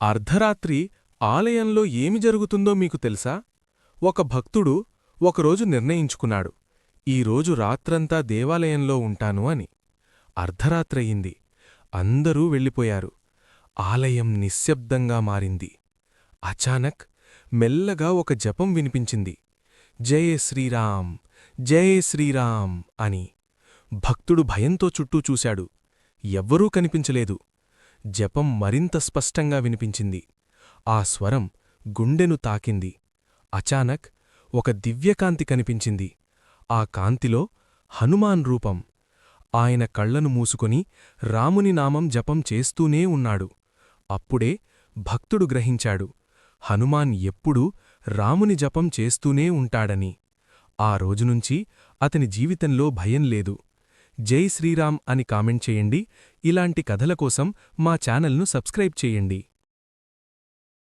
అర్ధరాత్రి ఆలయంలో ఏమి జరుగుతుందో మీకు తెలుసా? ఒక భక్తుడు ఒకరోజు నిర్ణయించుకున్నాడు, ఈరోజు రాత్రంతా దేవాలయంలో ఉంటాను అని. అర్ధరాత్రయింది. అందరూ వెళ్ళిపోయారు. ఆలయం నిశ్శబ్దంగా మారింది. అచానక్ మెల్లగా ఒక జపం వినిపించింది. జయ శ్రీరామ్, జయ శ్రీరామ్ అని. భక్తుడు భయంతో చుట్టూ చూశాడు. ఎవ్వరూ కనిపించలేదు. జపం మరింత స్పష్టంగా వినిపించింది. ఆ స్వరం గుండెను తాకింది. అచానక్ ఒక దివ్యకాంతి కనిపించింది. ఆ కాంతిలో హనుమాన్ రూపం. ఆయన కళ్లను మూసుకొని రాముని నామం జపం చేస్తూనే ఉన్నాడు. అప్పుడే భక్తుడు గ్రహించాడు, హనుమాన్ ఎప్పుడూ రాముని జపం చేస్తూనే ఉంటాడని. ఆ రోజునుంచి అతని జీవితంలో భయం లేదు. జై శ్రీరామ్ అని కామెంట్ చేయండి. ఇలాంటి కథల కోసం మా ఛానల్ను సబ్స్క్రైబ్ చేయండి.